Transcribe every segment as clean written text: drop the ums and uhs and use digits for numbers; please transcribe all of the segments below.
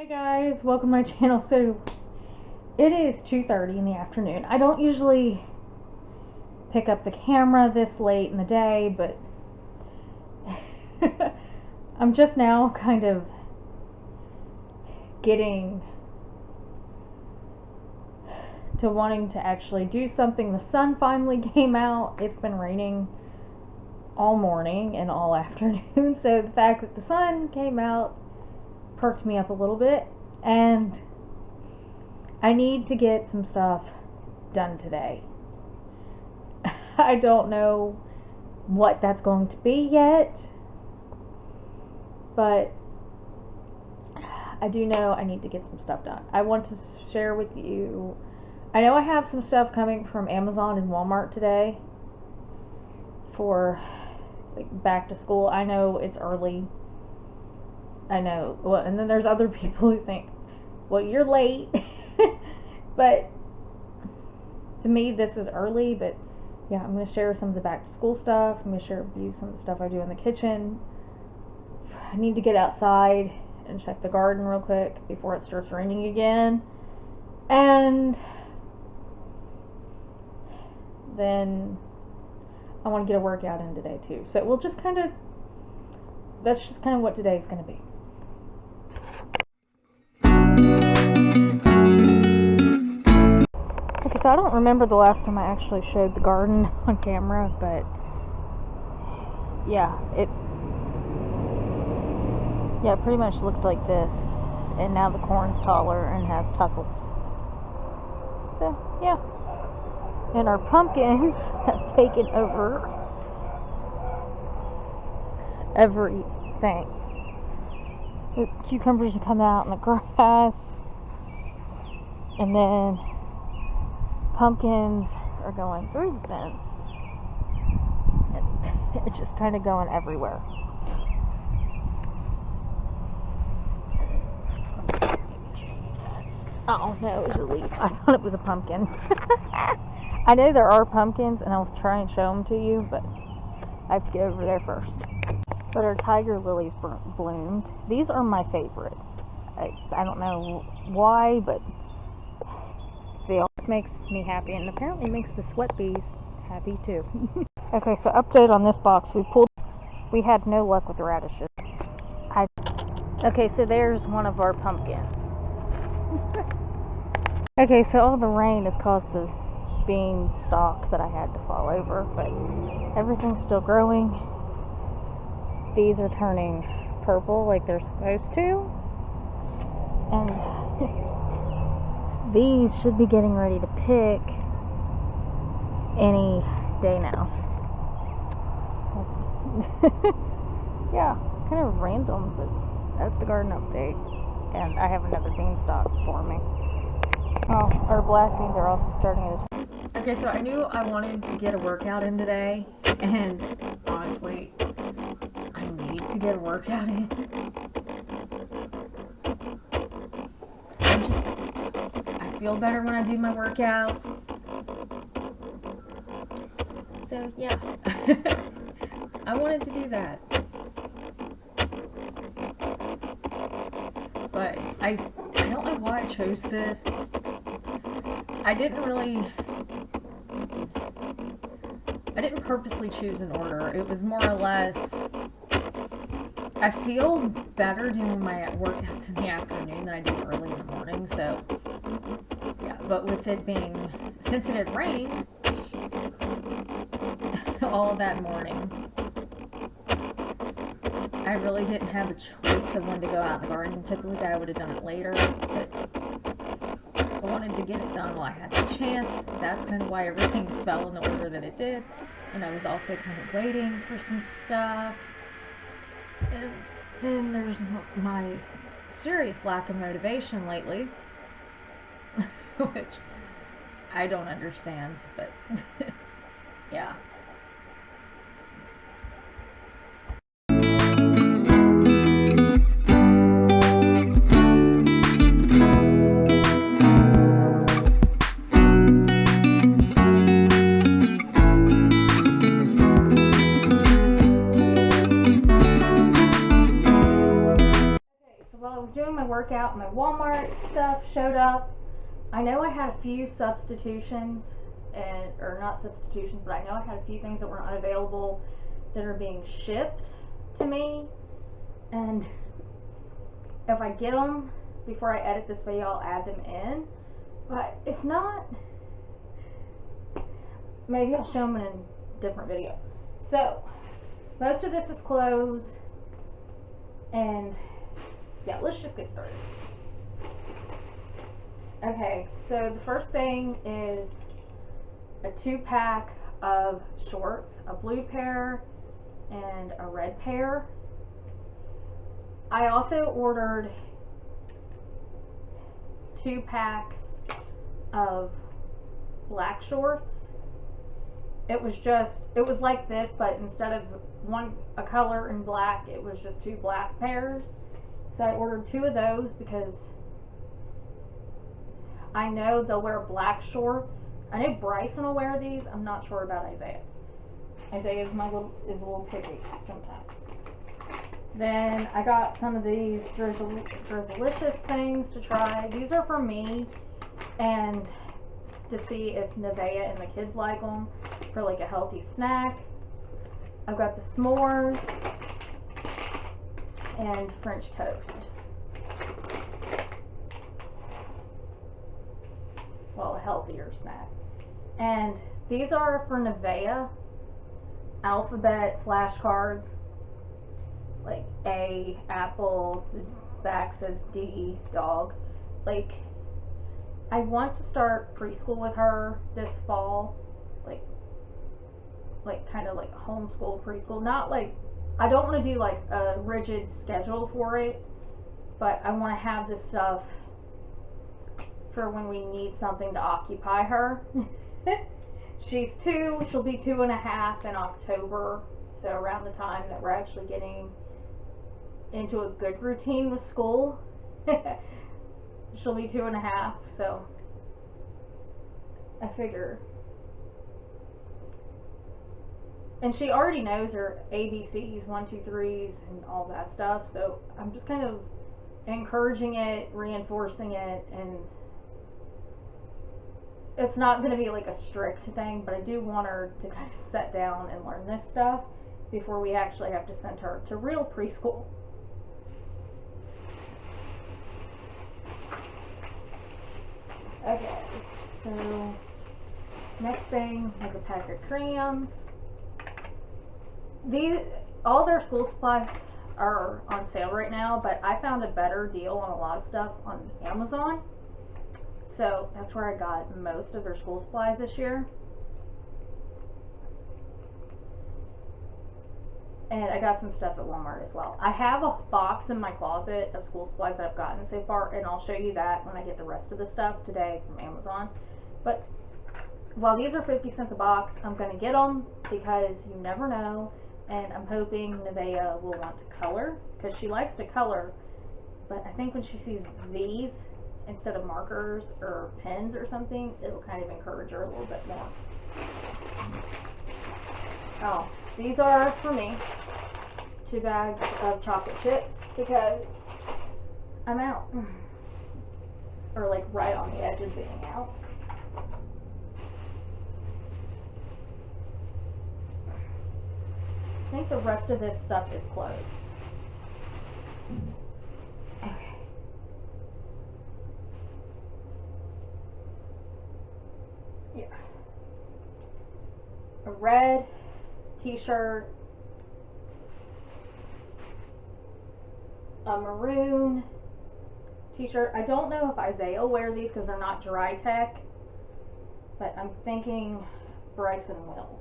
Hey guys, welcome to my channel. So it is 2:30 in the afternoon. I don't usually pick up the camera this late in the day, but I'm just now kind of getting to wanting to actually do something. The sun finally came out. It's been raining all morning and all afternoon, so the fact that the sun came out perked me up a little bit, and I need to get some stuff done today. I don't know what that's going to be yet, but I do know I need to get some stuff done. I want to share with you, I know I have some stuff coming from Amazon and Walmart today for like back to school. I know it's early. I know. Well, and then there's other people who think, well, you're late. But to me, this is early. But yeah, I'm going to share some of the back to school stuff. I'm going to share with you some of the stuff I do in the kitchen. I need to get outside and check the garden real quick before it starts raining again. And then I want to get a workout in today too. So we'll just kind of, that's just kind of what today's going to be. Okay, so I don't remember the last time I actually showed the garden on camera, but yeah, it pretty much looked like this, and now the corn's taller and has tussles. So yeah, and our pumpkins have taken over everything. The cucumbers have come out in the grass, and then pumpkins are going through the fence, and it's just kind of going everywhere. Oh no, it was a leaf. I thought it was a pumpkin. I know there are pumpkins, and I'll try and show them to you, but I have to get over there first. But our tiger lilies bloomed. These are my favorite. I don't know why, but they always makes me happy, and apparently makes the sweat bees happy too. Okay, so update on this box. We had no luck with the radishes. Okay, so there's one of our pumpkins. Okay, so all the rain has caused the bean stalk that I had to fall over, but everything's still growing. These are turning purple like they're supposed to, and these should be getting ready to pick any day now. That's yeah, kind of random, but that's the garden update. And I have another beanstalk for me. Oh, our black beans are also starting to... Okay, so I knew I wanted to get a workout in today, and honestly, I need to get a workout in. I feel better when I do my workouts. So yeah, I wanted to do that. But I don't know why I chose this. I didn't purposely choose an order. It was more or less, I feel better doing my workouts in the afternoon than I do early in the morning. So yeah, but with it being, since it had rained all that morning, I really didn't have a choice of when to go out in the garden. Typically I would have done it later, but I wanted to get it done while I had the chance. That's kind of why everything fell in the order that it did. And I was also kind of waiting for some stuff. And then there's my serious lack of motivation lately, which I don't understand, but yeah. workout, my Walmart stuff showed up. I know I had a few substitutions, or not substitutions, but I know I had a few things that were unavailable that are being shipped to me. And if I get them before I edit this video, I'll add them in. But if not, maybe I'll show them in a different video. So, most of this is clothes. And yeah, let's just get started. Okay, so the first thing is a 2-pack of shorts, a blue pair and a red pair. I also ordered 2 packs of black shorts. It was like this, but instead of a color in black, it was just 2 black pairs. So I ordered 2 of those because I know they'll wear black shorts. I know Bryson will wear these. I'm not sure about Isaiah. Isaiah is a little picky sometimes. Then I got some of these Drizzlicious things to try. These are for me and to see if Nevaeh and the kids like them for like a healthy snack. I've got the s'mores and French toast. Well, a healthier snack. And these are for Nevaeh, alphabet flashcards, like A, apple, the back says D, dog. Like, I want to start preschool with her this fall, like kind of like homeschool preschool. Not like, I don't want to do like a rigid schedule for it, but I want to have this stuff for when we need something to occupy her. She's 2, she'll be 2.5 in October, so around the time that we're actually getting into a good routine with school. She'll be 2.5, so I figure. And she already knows her ABCs, 1, 2, 3s, and all that stuff, so I'm just kind of encouraging it, reinforcing it, and it's not going to be like a strict thing, but I do want her to kind of sit down and learn this stuff before we actually have to send her to real preschool. Okay, so next thing is a pack of crayons. All their school supplies are on sale right now, but I found a better deal on a lot of stuff on Amazon. So that's where I got most of their school supplies this year. And I got some stuff at Walmart as well. I have a box in my closet of school supplies that I've gotten so far, and I'll show you that when I get the rest of the stuff today from Amazon. But while these are 50 cents a box, I'm going to get them because you never know. And I'm hoping Nevaeh will want to color, because she likes to color. But I think when she sees these instead of markers or pens or something, it'll kind of encourage her a little bit more. Oh, these are for me. 2 bags of chocolate chips because I'm out. Or like right on the edge of being out. I think the rest of this stuff is closed. Okay. Yeah. A red t-shirt, a maroon t-shirt. I don't know if Isaiah will wear these because they're not dry tech, but I'm thinking Bryson will.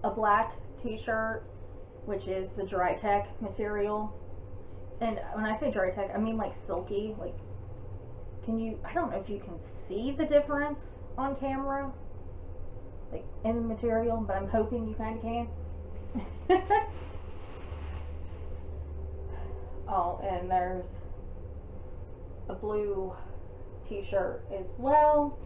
A black t-shirt, which is the dry tech material. And when I say dry tech, I mean like silky. Like, I don't know if you can see the difference on camera, like in the material, but I'm hoping you kind of can. Oh, and there's a blue t-shirt as well.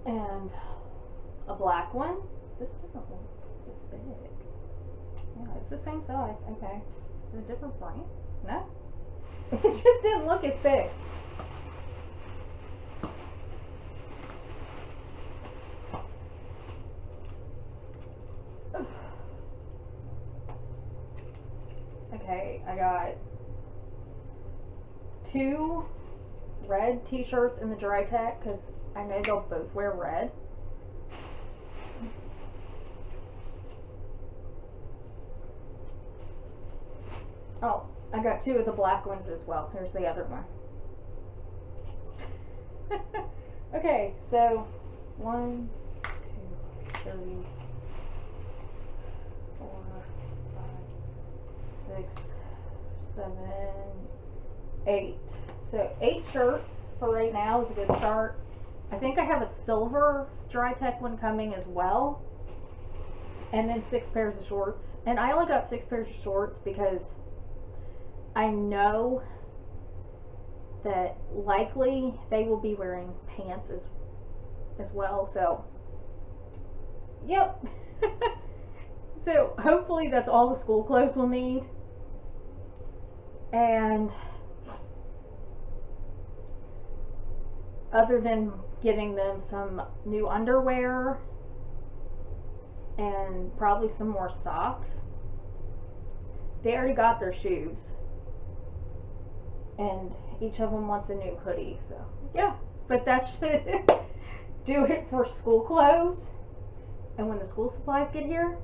And a black one. This doesn't look this big. Yeah, it's the same size. Okay. Is it a different brand? No. It just didn't look as big. Okay, I got 2 red t-shirts in the Dry Tech because I know they'll both wear red. Oh, I got 2 of the black ones as well. Here's the other one. Okay, so 1, 2, 3, 4, 5, 6, 7, 8. So 8 shirts for right now is a good start. I think I have a silver Dry Tech one coming as well. And then 6 pairs of shorts. And I only got 6 pairs of shorts because I know that likely they will be wearing pants as well. So, yep. So hopefully that's all the school clothes we'll need. And other than getting them some new underwear and probably some more socks, they already got their shoes. And each of them wants a new hoodie, so yeah. But that should do it for school clothes. And when the school supplies get here,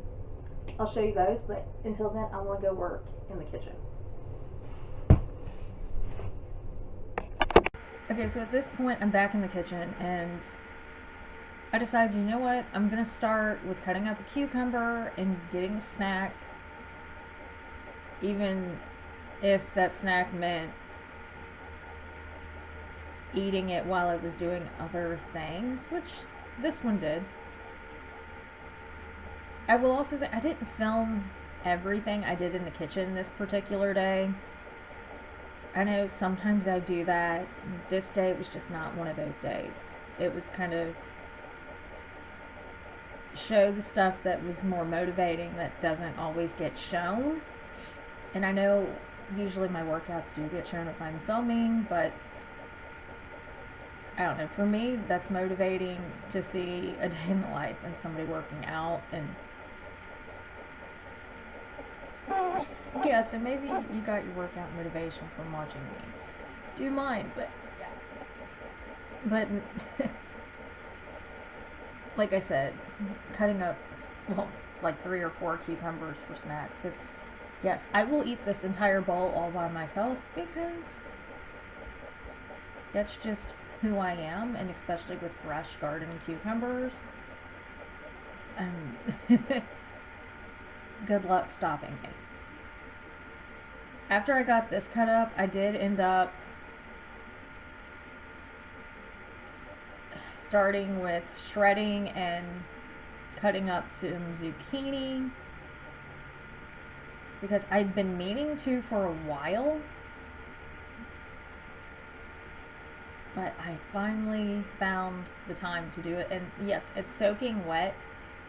I'll show you those. But until then, I want to go work in the kitchen. Okay, so at this point, I'm back in the kitchen, and I decided, you know what? I'm going to start with cutting up a cucumber and getting a snack, even if that snack meant eating it while I was doing other things, which this one did. I will also say I didn't film everything I did in the kitchen this particular day. I know sometimes I do that. This day was just not one of those days. It was kind of show the stuff that was more motivating that doesn't always get shown. And I know usually my workouts do get shown if I'm filming, but I don't know, for me that's motivating to see a day in the life and somebody working out. And yeah, so maybe you got your workout motivation from watching me do mine, but like I said, cutting up like 3 or 4 cucumbers for snacks, because yes, I will eat this entire bowl all by myself because that's just who I am, and especially with fresh garden cucumbers. Good luck stopping me. After I got this cut up, I did end up starting with shredding and cutting up some zucchini because I'd been meaning to for a while, but I finally found the time to do it. And yes, it's soaking wet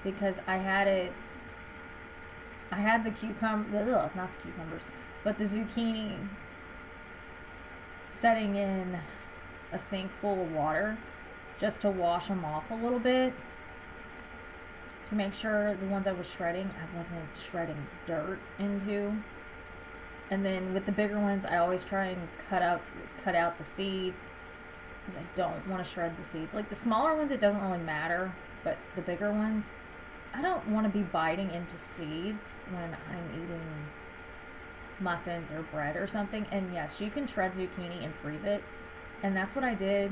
because I had the cucumber, not the cucumbers, but the zucchini setting in a sink full of water just to wash them off a little bit, to make sure the ones I was shredding, I wasn't shredding dirt into. And then with the bigger ones, I always try and cut out the seeds, because I don't want to shred the seeds. Like the smaller ones, it doesn't really matter, but the bigger ones, I don't want to be biting into seeds when I'm eating muffins or bread or something. And yes, you can shred zucchini and freeze it, and that's what I did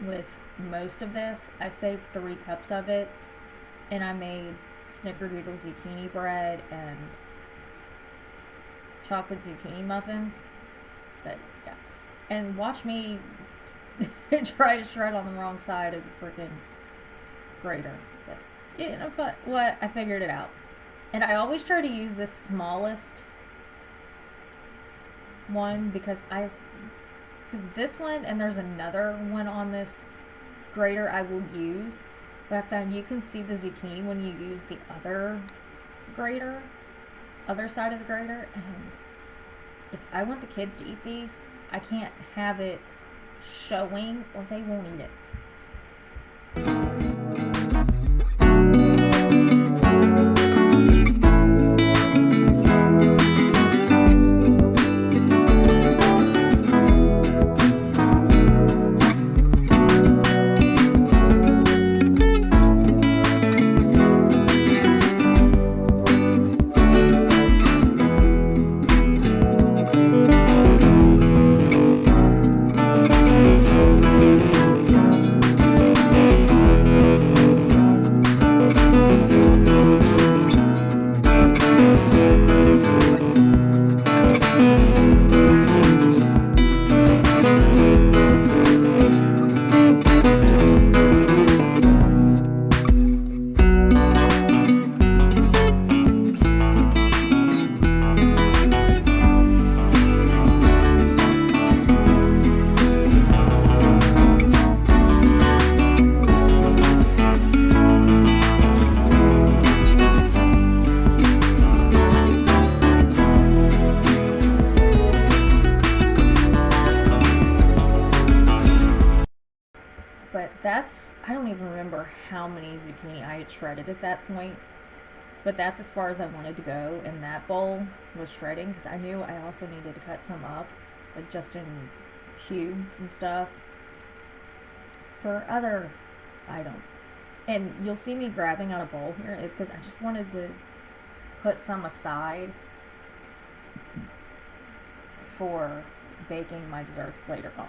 with most of this. I saved 3 cups of it, and I made snickerdoodle zucchini bread and chocolate zucchini muffins. But yeah, and watch me try to shred on the wrong side of the freaking grater. But you know what? I figured it out. And I always try to use the smallest one because this one, and there's another one on this grater I will use, but I found you can see the zucchini when you use the other grater, other side of the grater, and if I want the kids to eat these, I can't have it showing or they won't eat it. But that's, I don't even remember how many zucchini I had shredded at that point. But that's as far as I wanted to go in that bowl, was shredding, because I knew I also needed to cut some up, like just in cubes and stuff, for other items. And you'll see me grabbing out a bowl here. It's because I just wanted to put some aside for baking my desserts later on.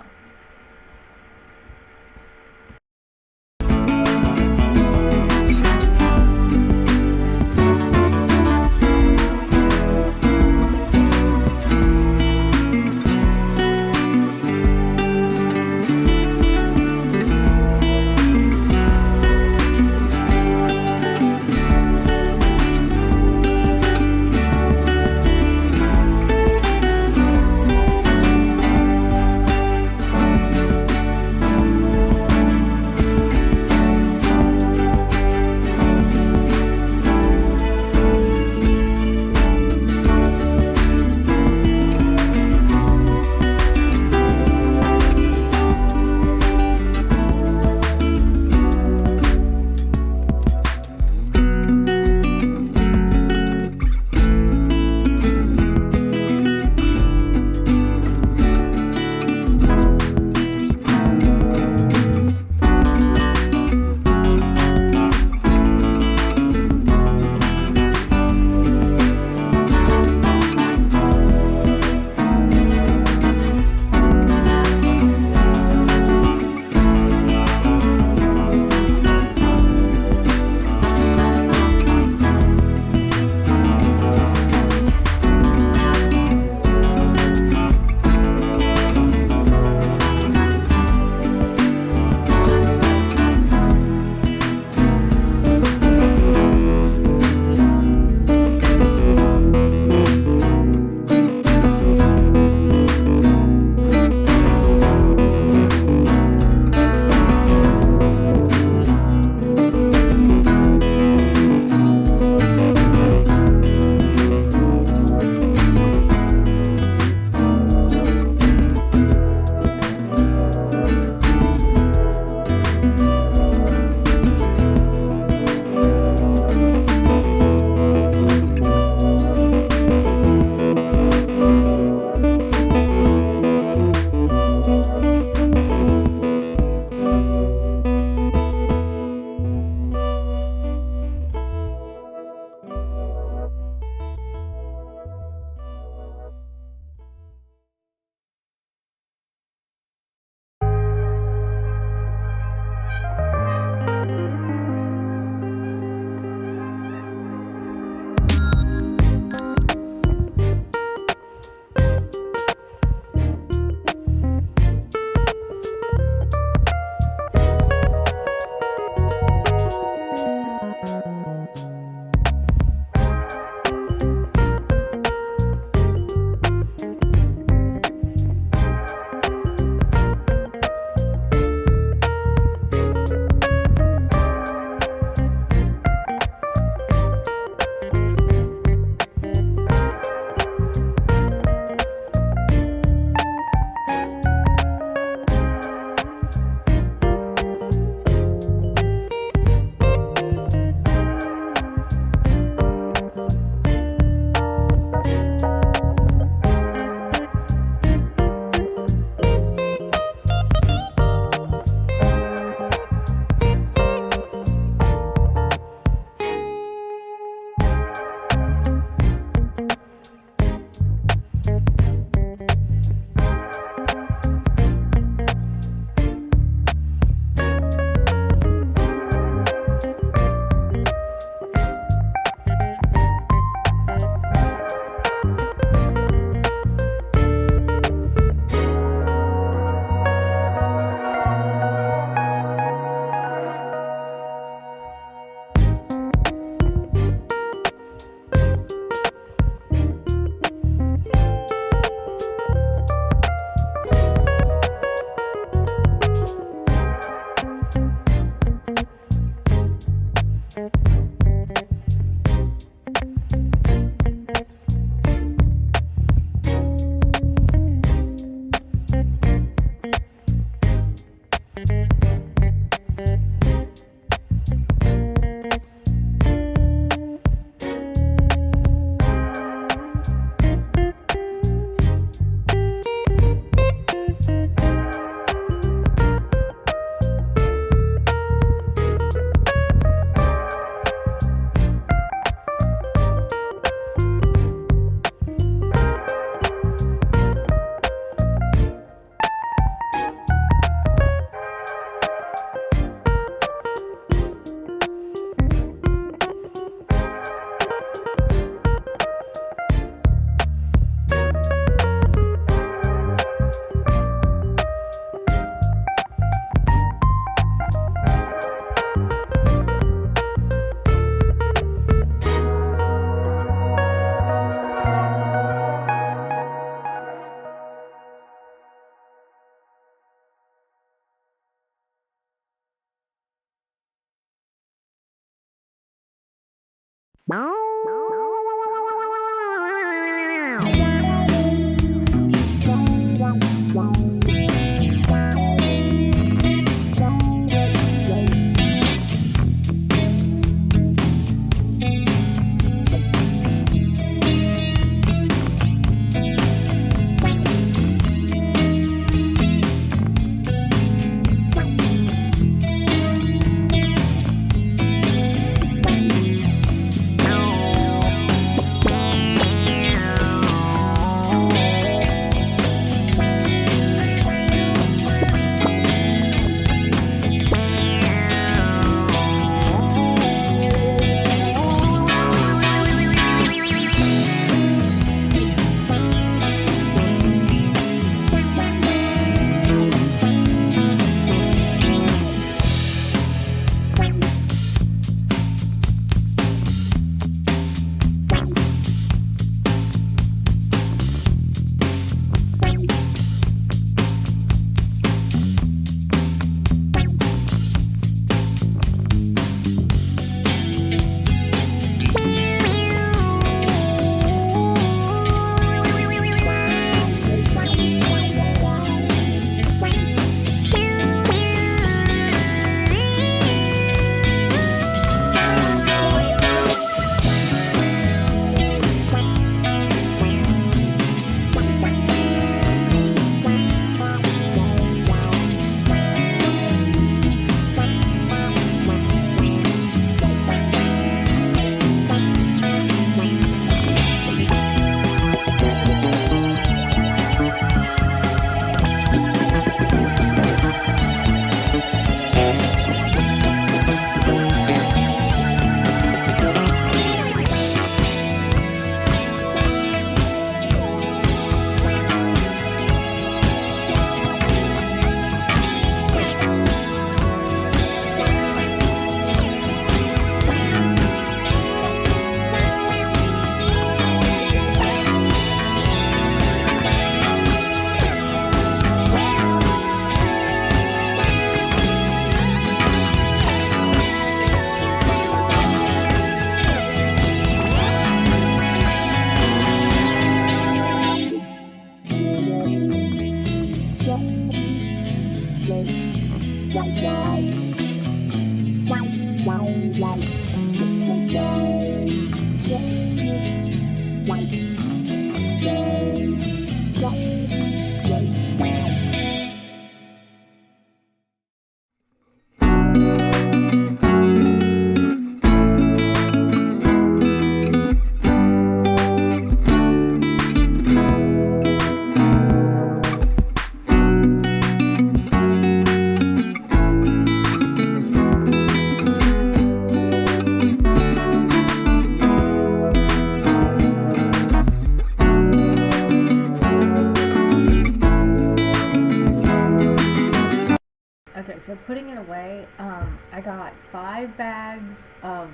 Okay, so putting it away, I got 5 bags of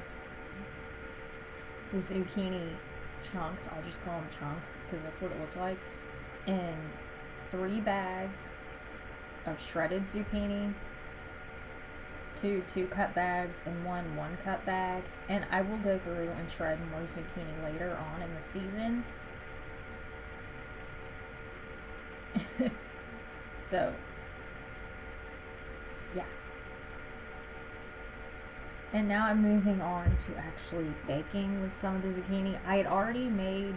the zucchini chunks. I'll just call them chunks because that's what it looked like. And 3 bags of shredded zucchini, 2 2-cup bags, and 1 1-cup bag. And I will go through and shred more zucchini later on in the season. So, yeah. And now I'm moving on to actually baking with some of the zucchini. I had already made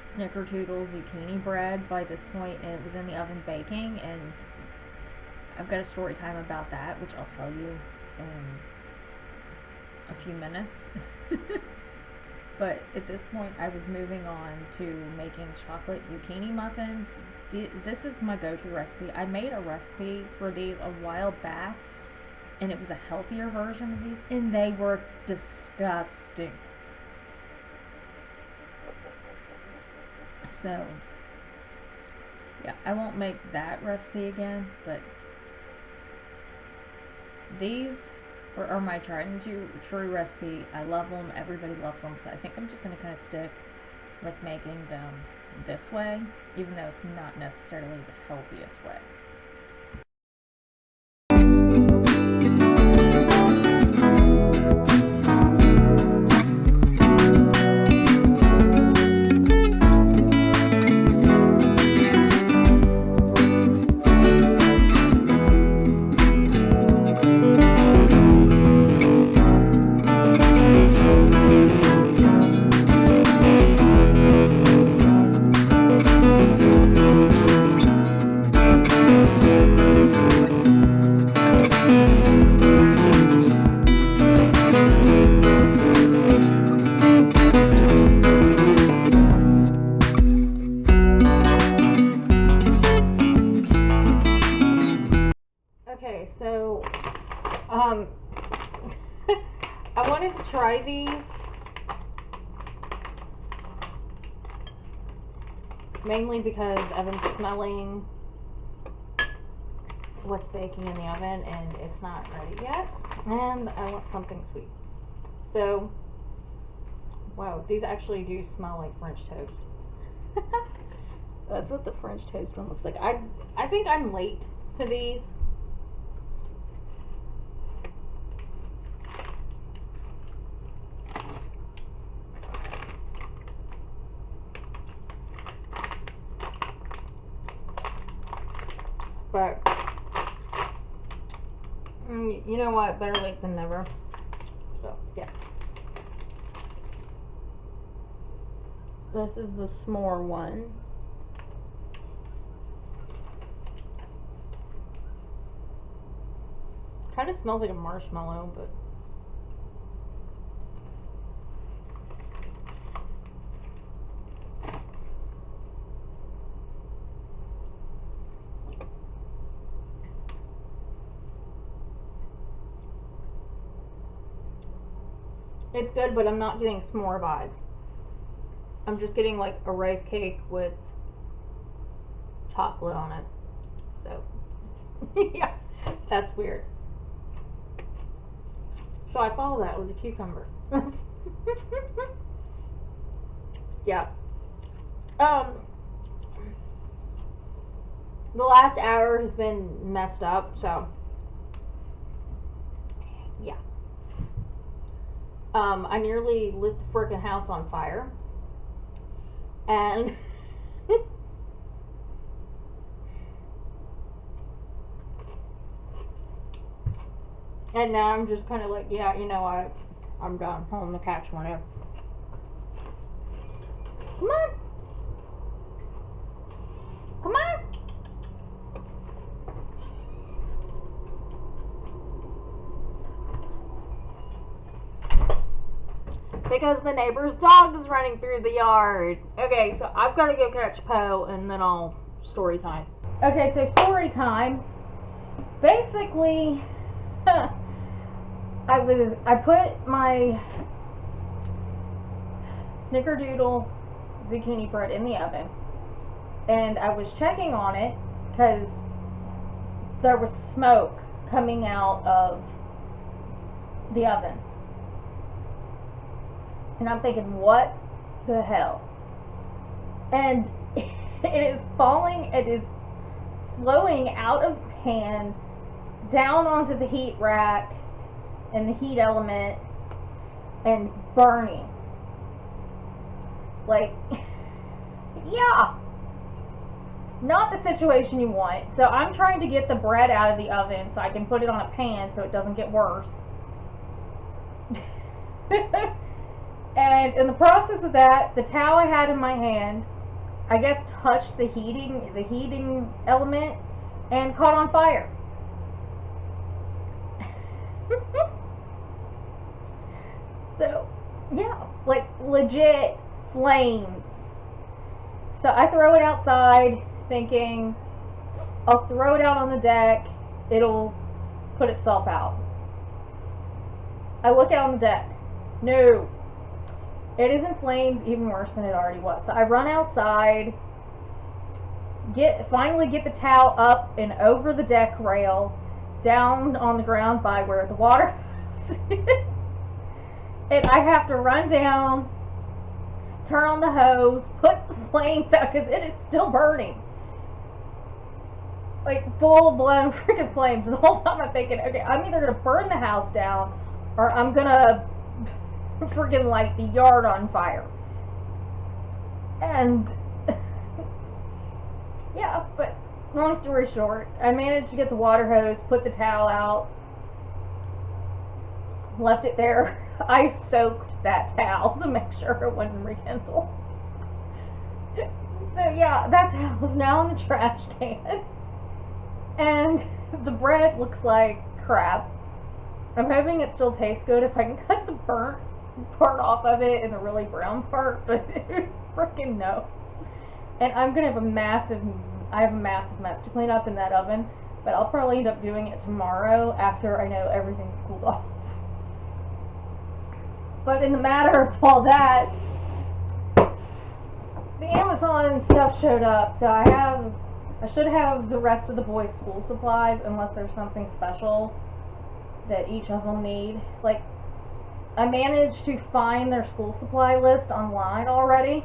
Snickerdoodle zucchini bread by this point, and it was in the oven baking, and I've got a story time about that, which I'll tell you in a few minutes. But at this point, I was moving on to making chocolate zucchini muffins. This is my go-to recipe. I made a recipe for these a while back, and it was a healthier version of these, and they were disgusting. So, yeah, I won't make that recipe again, but these are my tried and true recipe. I love them. Everybody loves them. So I think I'm just going to kind of stick with making them this way, even though it's not necessarily the healthiest way. mainly because I've been smelling what's baking in the oven and it's not ready yet, and I want something sweet. So, wow, these actually do smell like French toast. That's what the French toast one looks like. I think I'm late to these. But you know what? Better late than never. So, yeah. This is the s'more one. Kind of smells like a marshmallow, but it's good, but I'm not getting s'more vibes. I'm just getting like a rice cake with chocolate on it. So, yeah, that's weird. So I follow that with a cucumber. Yeah. The last hour has been messed up, so yeah. I nearly lit the frickin' house on fire. And and now I'm just kind of like, yeah, you know what? I'm done. Home to catch one in. Come on. Come on. Because the neighbor's dog is running through the yard. Okay, so I've got to go catch Poe and then I'll story time. Okay, so story time. Basically, I put my snickerdoodle zucchini bread in the oven, and I was checking on it because there was smoke coming out of the oven. And I'm thinking, what the hell? And it is falling, it is flowing out of the pan down onto the heat rack and the heat element and burning. Like, yeah, not the situation you want. So I'm trying to get the bread out of the oven so I can put it on a pan so it doesn't get worse. And in the process of that, the towel I had in my hand, I guess, touched the heating element and caught on fire. So, yeah, like legit flames. So I throw it outside thinking I'll throw it out on the deck, it'll put itself out. I look out on the deck. No. It is in flames, even worse than it already was. So I run outside, finally get the towel up and over the deck rail, down on the ground by where the water is. And I have to run down, turn on the hose, put the flames out because it is still burning. Like full blown freaking flames. And the whole time I'm thinking, okay, I'm either going to burn the house down or I'm going to freaking light the yard on fire. And yeah, but long story short, I managed to get the water hose, put the towel out, left it there. I soaked that towel to make sure it wouldn't rekindle. So yeah, that towel is now in the trash can. And the bread looks like crap. I'm hoping it still tastes good if I can cut the burnt part off of it and the really brown part, but who freaking knows? And I'm gonna have a massive mess to clean up in that oven, but I'll probably end up doing it tomorrow after I know everything's cooled off. But in the matter of all that, the Amazon stuff showed up, so I should have the rest of the boys' school supplies unless there's something special that each of them need. Like, I managed to find their school supply list online already,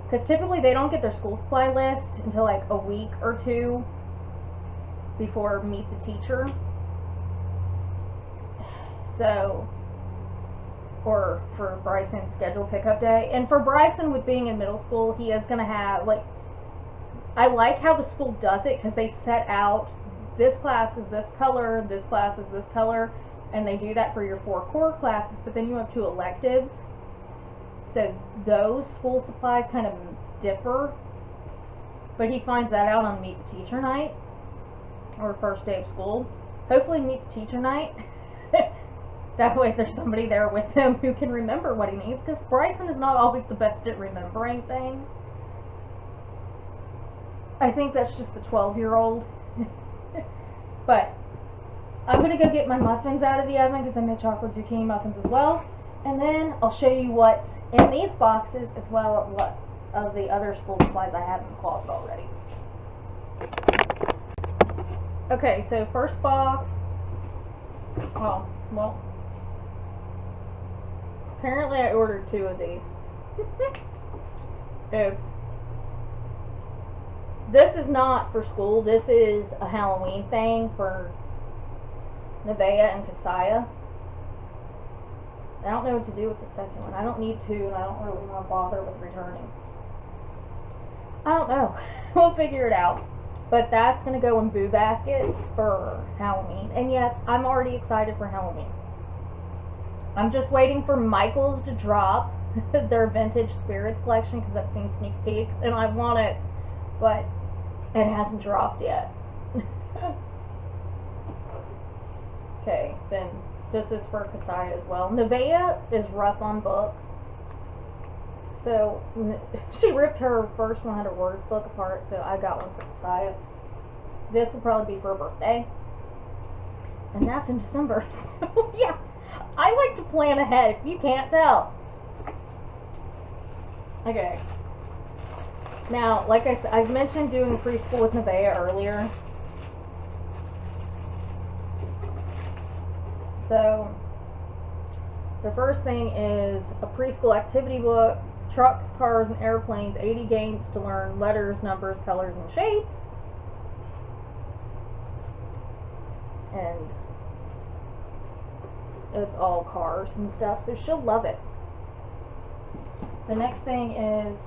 because typically they don't get their school supply list until like a week or two before Meet the Teacher. So, or for Bryson's scheduled pickup day. And for Bryson, with being in middle school, he is going to have, like, I like how the school does it because they set out this class is this color, this class is this color, and they do that for your 4 core classes, but then you have 2 electives. So those school supplies kind of differ. But he finds that out on Meet the Teacher night, or first day of school. Hopefully Meet the Teacher night. That way there's somebody there with him who can remember what he needs, because Bryson is not always the best at remembering things. I think that's just the 12-year-old. But I'm going to go get my muffins out of the oven because I made chocolate zucchini muffins as well. And then I'll show you what's in these boxes as well as what of the other school supplies I have in the closet already. Okay, so first box. Oh, well. Apparently I ordered 2 of these. Oops. This is not for school. This is a Halloween thing for Nevaeh and Kasaya. I don't know what to do with the second one. I don't need to, and I don't really want to bother with returning. I don't know. We'll figure it out. But that's going to go in boo baskets for Halloween. And yes, I'm already excited for Halloween. I'm just waiting for Michaels to drop their vintage spirits collection because I've seen sneak peeks and I want it, but it hasn't dropped yet. Okay, then this is for Kasaya as well. Nevaeh is rough on books. So she ripped her first 100 words book apart, so I got one for Kasaya. This will probably be for her birthday. And that's in December. So yeah, I like to plan ahead, if you can't tell. Okay. Now, like I said, I've mentioned doing preschool with Nevaeh earlier. So, the first thing is a preschool activity book, trucks, cars, and airplanes, 80 games to learn letters, numbers, colors, and shapes. And it's all cars and stuff, so she'll love it. The next thing is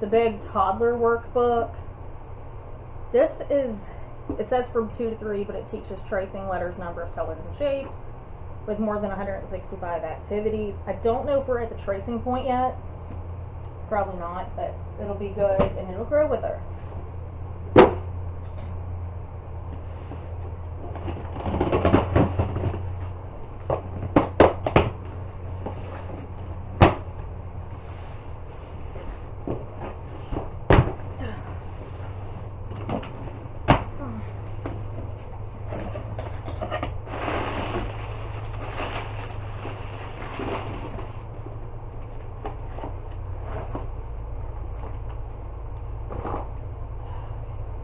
the big toddler workbook. This is, it says from 2 to 3, but it teaches tracing, letters, numbers, colors, and shapes with more than 165 activities. I don't know if we're at the tracing point yet. Probably not, but it'll be good and it'll grow with her.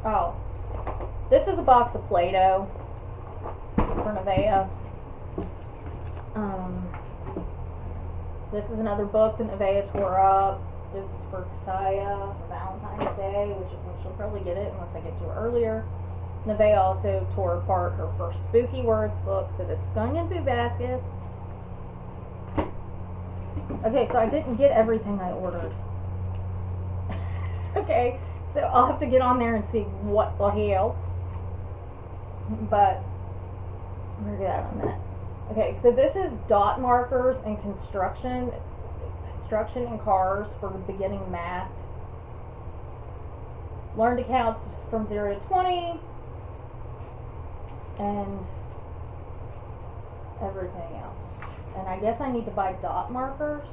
Oh, this is a box of Play-Doh for Nevaeh. This is another book that Nevaeh tore up. This is for Kasaya for Valentine's Day, which is when she'll probably get it unless I get to her earlier. Nevaeh also tore apart her first Spooky Words book, so this is going in boo baskets. Okay, so I didn't get everything I ordered. Okay. So I'll have to get on there and see what the hell. But we'll do that in a minute. Okay, so this is dot markers and construction and cars for beginning math. Learn to count from 0 to 20 and everything else. And I guess I need to buy dot markers.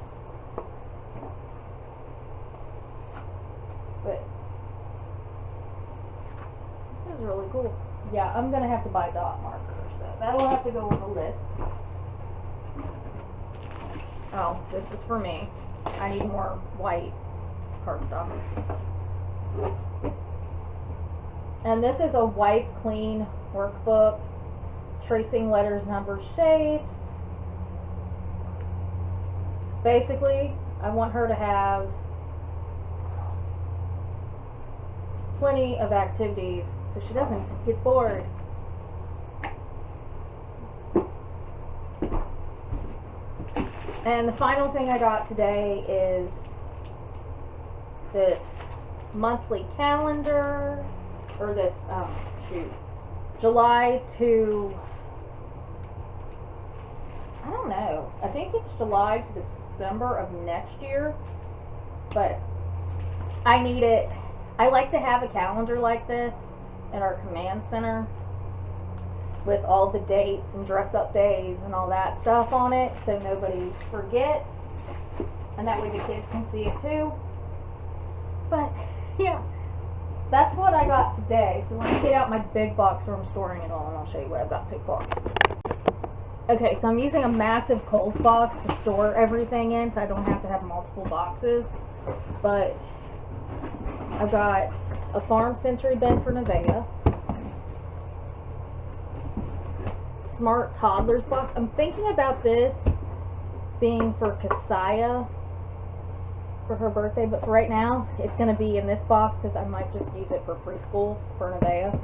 But this is really cool. Yeah, I'm gonna have to buy dot markers, so that'll have to go on the list. Oh, this is for me. I need more white cardstock. And this is a wipe clean workbook. Tracing letters, numbers, shapes. Basically, I want her to have plenty of activities so she doesn't get bored. And the final thing I got today is this monthly calendar, or this, July to, I don't know, I think it's July to December of next year, but I need it. I like to have a calendar like this in our command center with all the dates and dress up days and all that stuff on it, so nobody forgets, and that way the kids can see it too. But yeah, that's what I got today. So let me get out my big box where I'm storing it all, and I'll show you what I've got so far. Okay, so I'm using a massive Kohl's box to store everything in, so I don't have to have multiple boxes. But I've got a farm sensory bin for Nevaeh, smart toddlers box. I'm thinking about this being for Kasaya for her birthday, but for right now it's going to be in this box because I might just use it for preschool for Nevaeh.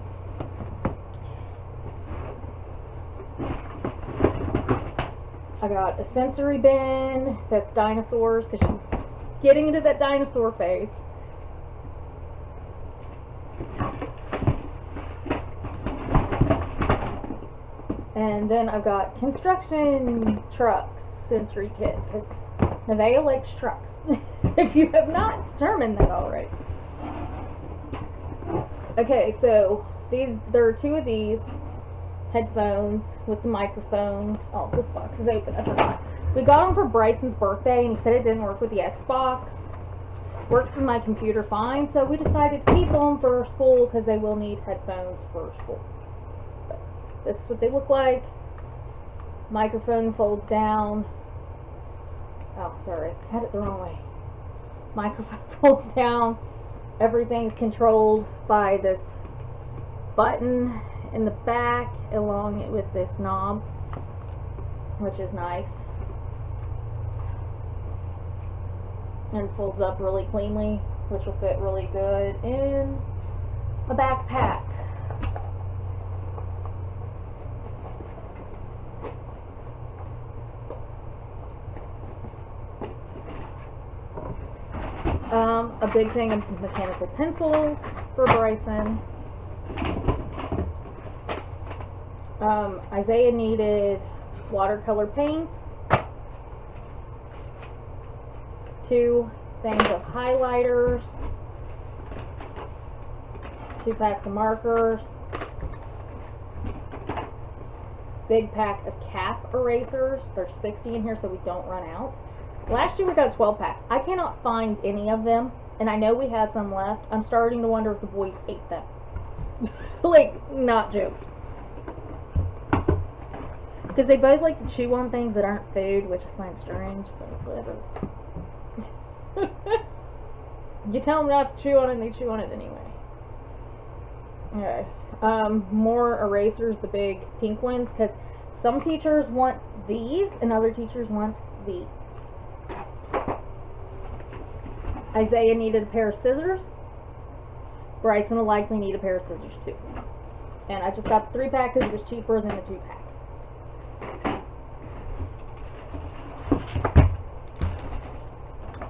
I got a sensory bin that's dinosaurs because she's getting into that dinosaur phase. And then I've got construction trucks sensory kit because Nevaeh likes trucks. If you have not determined that already. Okay, so there are two of these headphones with the microphone. Oh, this box is open. I forgot. We got them for Bryson's birthday, and he said it didn't work with the Xbox. Works with my computer fine, so we decided to keep them for school because they will need headphones for school. But this is what they look like. Microphone folds down. Oh, sorry, I had it the wrong way. Microphone folds down. Everything's controlled by this button in the back along with this knob, which is nice. And folds up really cleanly, which will fit really good in a backpack. A big thing of mechanical pencils for Bryson. Isaiah needed watercolor paints, 2 things of highlighters, 2 packs of markers, big pack of cap erasers. There's 60 in here so we don't run out. Last year we got a 12 pack. I cannot find any of them, and I know we had some left. I'm starting to wonder if the boys ate them. Like, not joke. Because they both like to chew on things that aren't food, which I find strange, but whatever. You tell them not to chew on it, and they chew on it anyway. Okay. More erasers, the big pink ones, because some teachers want these, and other teachers want these. Isaiah needed a pair of scissors. Bryson will likely need a pair of scissors too. And I just got the 3 pack because it was cheaper than the 2 pack.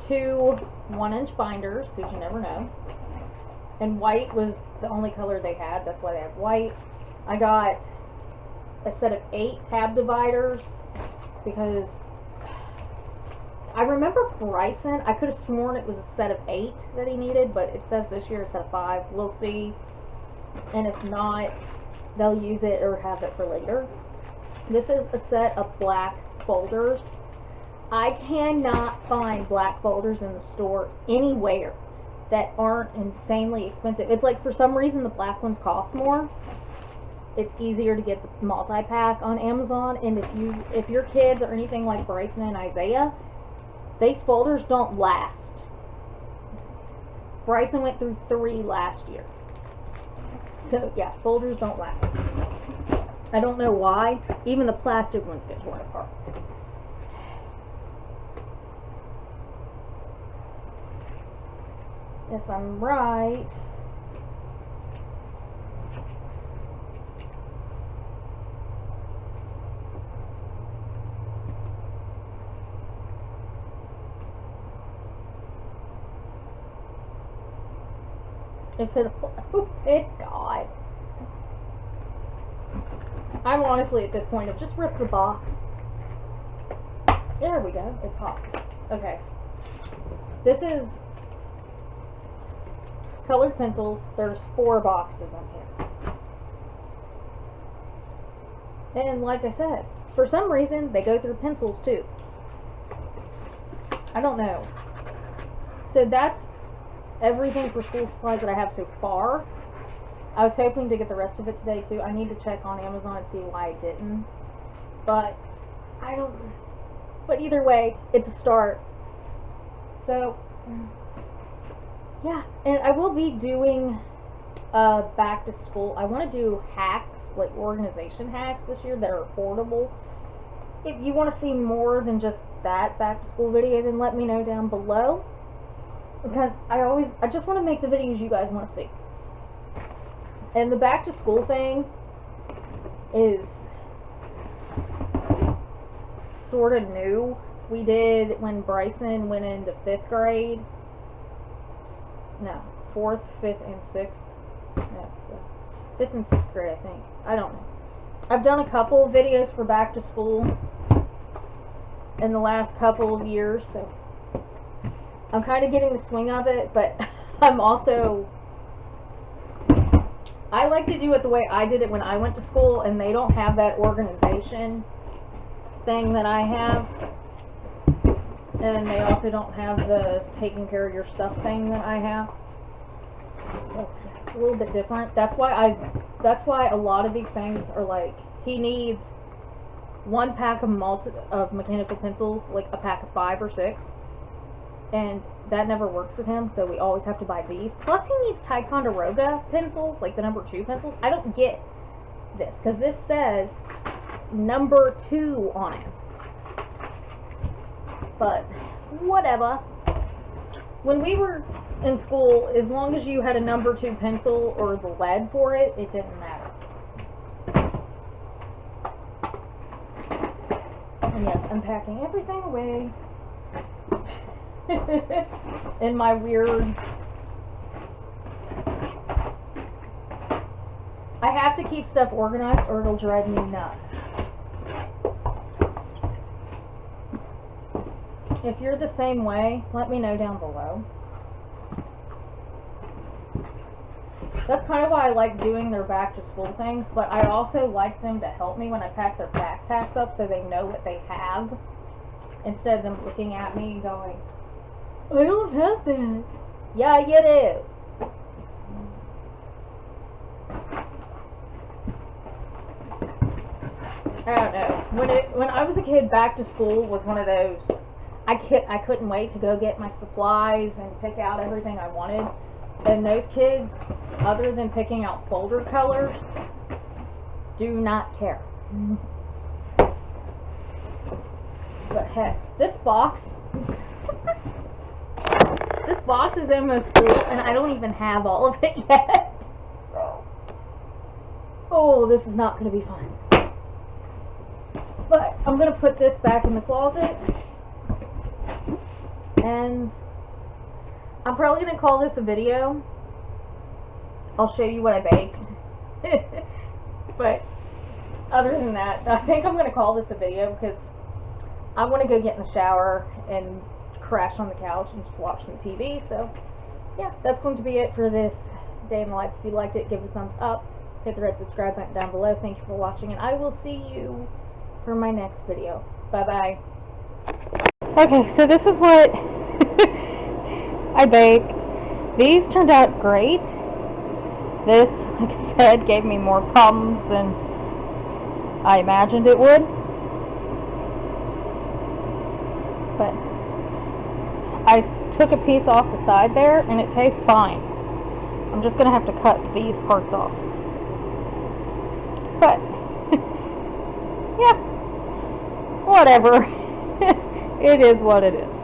Two 1-inch binders, because you never know. And white was the only color they had, that's why they have white. I got a set of 8 tab dividers because I remember Bryson, I could have sworn it was a set of 8 that he needed, but it says this year a set of 5. We'll see. And if not, they'll use it or have it for later. This is a set of black folders. I cannot find black folders in the store anywhere that aren't insanely expensive. It's like for some reason the black ones cost more. It's easier to get the multi-pack on Amazon, and if your kids are anything like Bryson and Isaiah, these folders don't last. Bryson went through 3 last year. So yeah, folders don't last. I don't know why. Even the plastic ones get torn apart. If I'm right, if it, oh, it, God. I'm honestly at this point of just rip the box. There we go, it popped. Okay. This is colored pencils. There's 4 boxes in here. And like I said, for some reason, they go through pencils too. I don't know. So that's everything for school supplies that I have so far. I was hoping to get the rest of it today too. I need to check on Amazon and see why I didn't. But I don't. But either way, it's a start. So yeah, and I will be doing back to school. I want to do hacks, like organization hacks this year that are affordable. If you want to see more than just that back to school video, then let me know down below. Because I just want to make the videos you guys want to see. And the back to school thing is sort of new. We did when Bryson went into 5th grade. No, 4th, 5th, and 6th. No, 5th and 6th grade, I think. I don't know. I've done a couple of videos for back to school in the last couple of years, so I'm kind of getting the swing of it, but I'm also, I like to do it the way I did it when I went to school, and they don't have that organization thing that I have, and they also don't have the taking care of your stuff thing that I have, so it's a little bit different. That's why a lot of these things are like, he needs 1 pack of mechanical pencils, like a pack of 5 or 6, and that never works with him, so we always have to buy these. Plus he needs Ticonderoga pencils, like the number 2 pencils. I don't get this, because this says number 2 on it. But whatever. When we were in school, as long as you had a number 2 pencil or the lead for it, it didn't matter. And yes, I'm packing everything away in my weird, I have to keep stuff organized or it'll drive me nuts. If you're the same way, let me know down below. That's kind of why I like doing their back to school things, but I also like them to help me when I pack their backpacks up so they know what they have, instead of them looking at me going, I don't have that. Yeah, you do. I don't know. When I was a kid, back to school was one of those, I couldn't wait to go get my supplies and pick out everything I wanted. And those kids, other than picking out folder colors, do not care. But heck, this box is almost full, and I don't even have all of it yet. So, oh, this is not going to be fun. But I'm going to put this back in the closet, and I'm probably going to call this a video. I'll show you what I baked. But other than that, I think I'm going to call this a video because I want to go get in the shower and crash on the couch and just watch some TV. So yeah, that's going to be it for this day in the life. If you liked it, give it a thumbs up. Hit the red subscribe button down below. Thank you for watching, and I will see you for my next video. Bye bye. Okay, so this is what I baked. These turned out great. This, like I said, gave me more problems than I imagined it would. But I took a piece off the side there, and it tastes fine. I'm just going to have to cut these parts off. But, yeah, whatever. It is what it is.